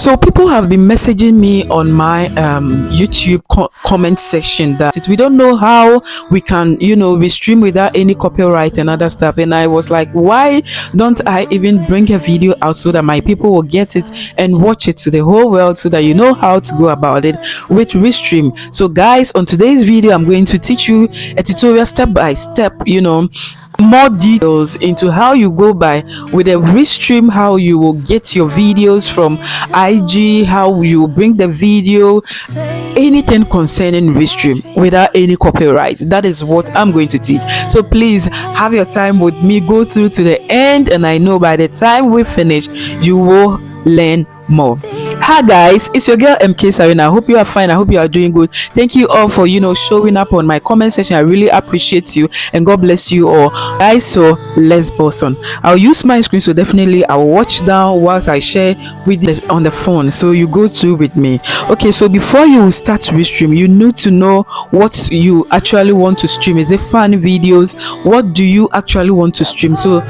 So people have been messaging me on my YouTube comment section that we don't know how we can, restream without any copyright and other stuff. And I was like, why don't I even bring a video out so that my people will get it and watch it to the whole world, so that you know how to go about it with Restream. So guys, on today's video, I'm going to teach you a tutorial step by step, more details into how you go by with a Restream, how you will get your videos from IG, how you bring the video, anything concerning Restream without any copyright. That is what I'm going to teach. So please have your time with me, go through to the end, and I know by the time we finish you will learn more. Hi guys, it's your girl MK Sarina. I hope you are fine. I hope you are doing good. Thank you all for showing up on my comment section. I really appreciate you, and God bless you all, guys. So let's boss on. I'll use my screen, so definitely I'll watch down whilst I share with you on the phone, so you go through with me. Okay, so before you start Restream, you need to know what you actually want to stream. Is it funny videos? What do you actually want to stream? So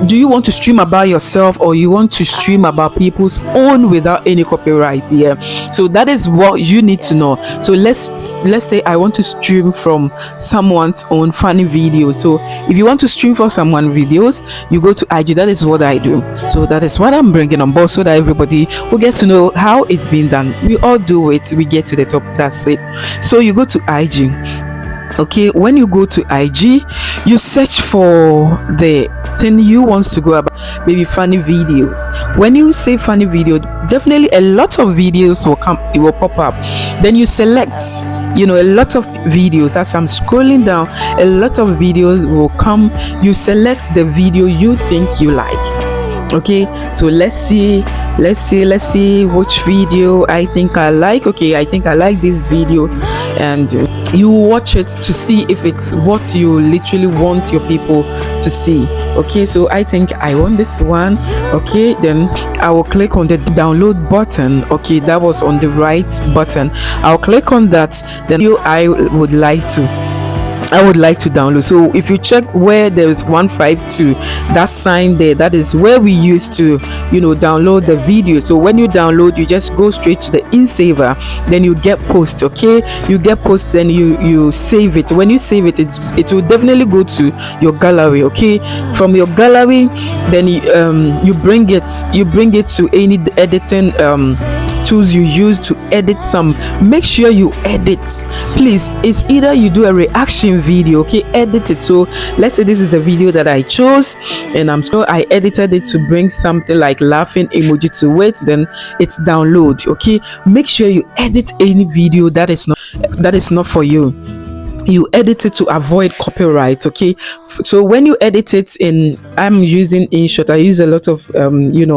do you want to stream about yourself, or you want to stream about people's own without any copyright? So that is what you need to know. So let's say I want to stream from someone's own funny video. So if you want to stream for someone videos, you go to IG. That is what I do. So that is what I'm bringing on board, so that everybody will get to know how it's been done. We all do it, we get to the top. That's it. So you go to IG. Okay, when you go to IG, you search for the thing you want to go about, maybe funny videos. When you say funny video, definitely a lot of videos will come, it will pop up. Then you select a lot of videos. As I'm scrolling down, a lot of videos will come. You select the video you think you like. Okay, so let's see which video I think I like. Okay, I think I like this video, and you watch it to see if it's what you literally want your people to see. Okay, so I think I want this one. Okay, then I will click on the download button. Okay, that was on the right button. I'll click on that. Then I would like to download. So if you check where there is 152, that sign there, that is where we used to download the video. So when you download, you just go straight to the in saver, then you get post. Okay, you get post, then you save it. When you save it, it will definitely go to your gallery. Okay, from your gallery, then you bring it to any editing tools you use to edit some. Make sure you edit, please. It's either you do a reaction video, okay, edit it. So let's say this is the video that I chose, and I'm sure I edited it to bring something like laughing emoji to it, then it's download. Okay, make sure you edit any video that is not for you. You edit it to avoid copyright. Okay, so when you edit it I'm using InShot. I use a lot of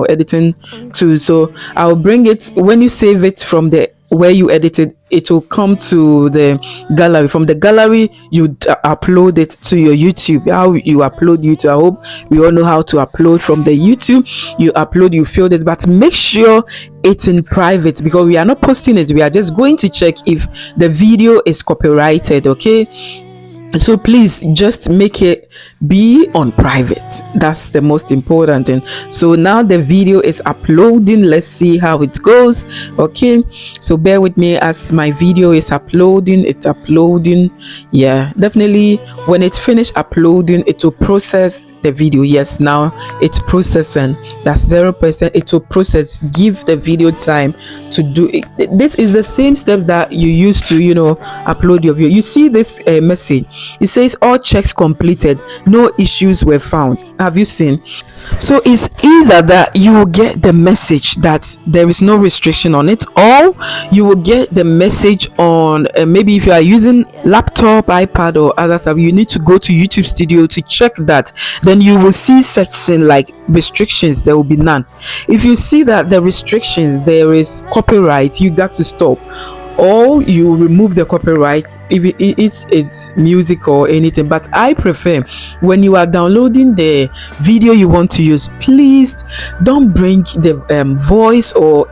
editing tools. So I'll bring it. When you save it from the where you edited, it will come to the gallery. From the gallery, you upload it to your YouTube. How you upload YouTube, I hope we all know how to upload from the YouTube. You upload, you fill it, but make sure it's in private, because we are not posting it. We are just going to check if the video is copyrighted. Okay, so please just make it be on private. That's the most important thing. So now the video is uploading. Let's see how it goes. Okay, so bear with me as my video is uploading. It's uploading. Yeah, definitely when it's finished uploading, it will process the video. Yes, now it's processing. That's 0%. It will process. Give the video time to do it. This is the same steps that you use to upload your video. You see this message, it says all checks completed, no issues were found. Have you seen? So it's either that you will get the message that there is no restriction on it, or you will get the message on maybe if you are using laptop, iPad, or other stuff, you need to go to YouTube Studio to check that. Then you will see section like restrictions. There will be none. If you see that the restrictions, there is copyright, you got to stop, or you remove the copyright if it's music or anything. But I prefer, when you are downloading the video you want to use, please don't bring the voice or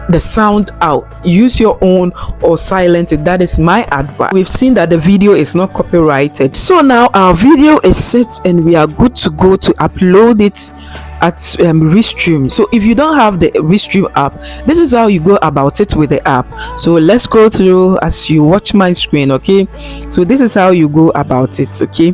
the sound out. Use your own or silence it. That is my advice. We've seen that the video is not copyrighted, so now our video is set and we are good to go to upload it at Restream. So if you don't have the Restream app, this is how you go about it with the app. So let's go through as you watch my screen. Okay, so this is how you go about it. Okay,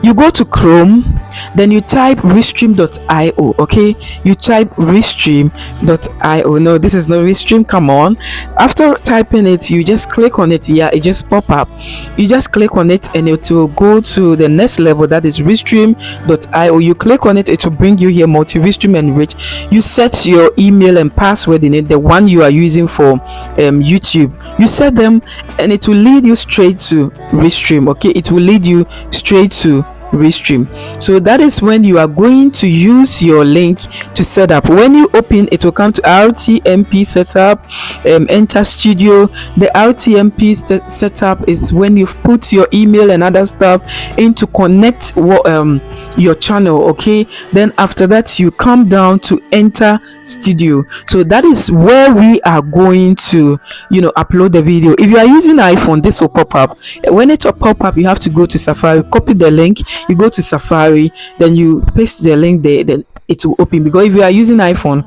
you go to Chrome, then you type restream.io. okay, you type restream.io. No, this is not Restream, come on. After typing it, you just click on it. Yeah, it just pop up. You just click on it and it will go to the next level, that is restream.io. you click on it, it will bring you here, multi Restream enrich. You set your email and password in it, the one you are using for YouTube. You set them and it will lead you straight to Restream. Okay, it will lead you straight to Restream. So that is when you are going to use your link to set up. When you open, it will come to RTMP setup, enter studio. The RTMP setup is when you've put your email and other stuff in to connect your channel. Okay, then after that you come down to enter studio. So that is where we are going to upload the video. If you are using iPhone, this will pop up. When it will pop up, you have to go to Safari, copy the link, you go to Safari, then you paste the link there, then it will open. Because if you are using iPhone,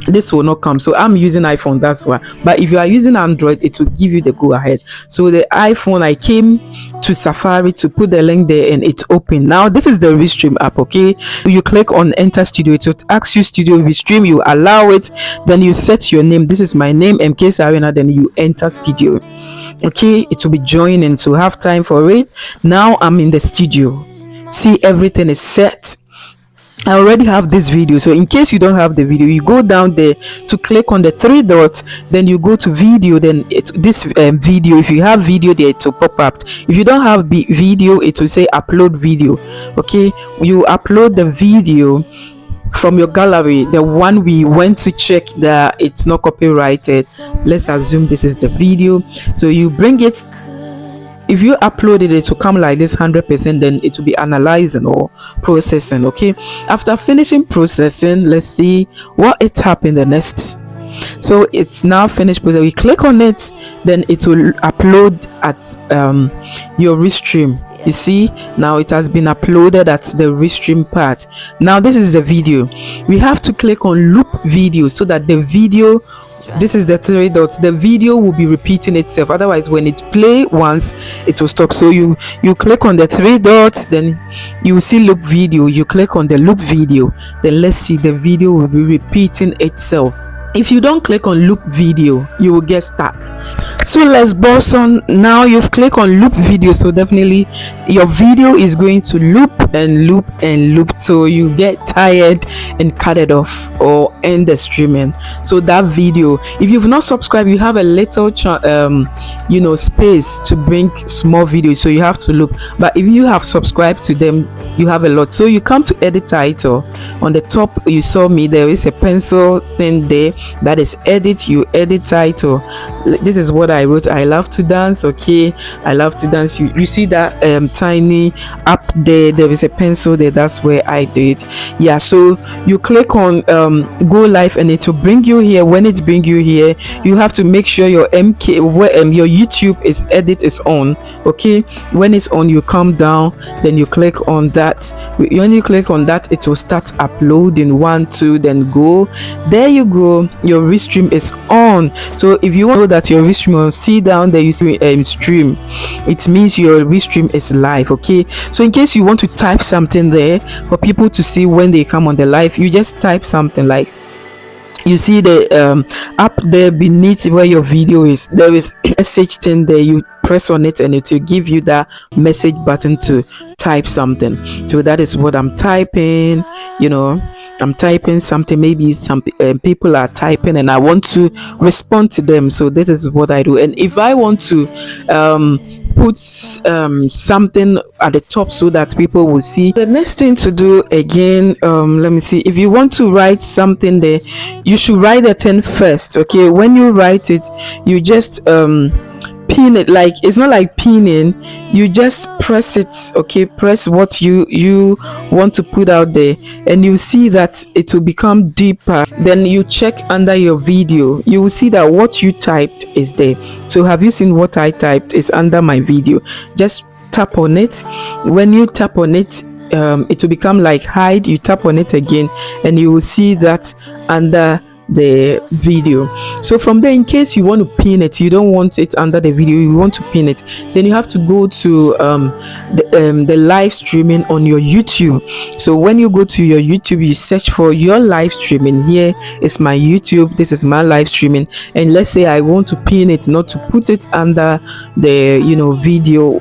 this will not come. So I'm using iPhone, that's why. But if you are using Android, it will give you the go ahead. So the iPhone, I came to Safari to put the link there and it's open. Now this is the Restream app. Okay, you click on enter studio, it will ask you studio Restream, you allow it, then you set your name. This is my name, MK Sarina, then you enter studio. Okay, it will be joining, so have time for it. Now I'm in the studio. See, everything is set. I already have this video, so in case you don't have the video, you go down there to click on the three dots, then you go to video, then this video, if you have video there, it will pop up. If you don't have video, it will say upload video. Okay, you upload the video from your gallery, the one we went to check that it's not copyrighted. Let's assume this is the video, so you bring it. If you upload it, it will come like this 100%, then it will be analyzing or processing. Okay, after finishing processing, let's see what it happened the next. So it's now finished processing. We click on it, then it will upload at your Restream. You see, now it has been uploaded at the Restream part. Now this is the video. We have to click on loop video so that the video, this is the three dots, the video will be repeating itself. Otherwise, when it play once, it will stop. So you click on the three dots, then you will see loop video. You click on the loop video, then let's see, the video will be repeating itself. If you don't click on loop video, you will get stuck. So let's boss on. Now you've clicked on loop video, so definitely your video is going to loop and loop and loop till you get tired and cut it off or end the streaming. So that video, if you've not subscribed, you have a little space to bring small videos, so you have to loop. But if you have subscribed to them, you have a lot. So you come to edit title. On the top, you saw me, there is a pencil thing there, that is edit. You edit title. This is what I wrote. I love to dance. Okay, I love to dance. You see that tiny up there, there is a pencil there, that's where I did. Yeah, so you click on go live and it will bring you here. When it bring you here, you have to make sure your your YouTube is edit is on. Okay, when it's on, you come down, then you click on that. When you click on that, it will start uploading. 1 2, then go. There you go, your Restream is on. So if you want to know that your Restream on, see down there, you see stream, it means your Restream is live. Okay, so in case you want to type something there for people to see when they come on the live, you just type something like, you see the up there beneath where your video is, there is a message thing there. You press on it and it will give you that message button to type something. So that is what I'm typing. I'm typing something, maybe some people are typing and I want to respond to them, so this is what I do. And if I want to put something at the top so that people will see, the next thing to do again, let me see, if you want to write something there, you should write the thing first. Okay, when you write it, you just pin it. Like, it's not like pinning, you just press it. Okay, press what you want to put out there, and you see that it will become deeper. Then you check under your video, you will see that what you typed is there. So have you seen what I typed is under my video? Just tap on it. When you tap on it, it will become like hide. You tap on it again and you will see that under the video. So from there, in case you want to pin it, you don't want it under the video, you want to pin it, then you have to go to the live streaming on your YouTube. So when you go to your YouTube, you search for your live streaming. Here is my YouTube, this is my live streaming, and let's say I want to pin it, not to put it under the video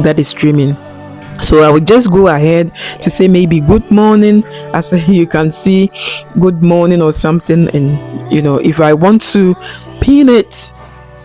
that is streaming. So I will just go ahead to say maybe good morning, as you can see, good morning or something. And if I want to pin it,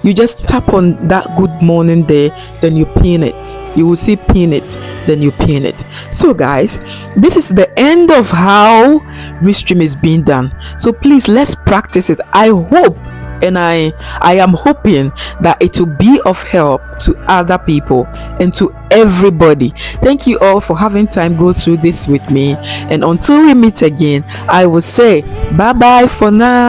you just tap on that good morning there, then you pin it. You will see pin it, then you pin it. So guys, this is the end of how Restream is being done. So please, let's practice it. I hope, and I am hoping that it will be of help to other people and to everybody. Thank you all for having time go through this with me, and until we meet again, I will say bye bye for now.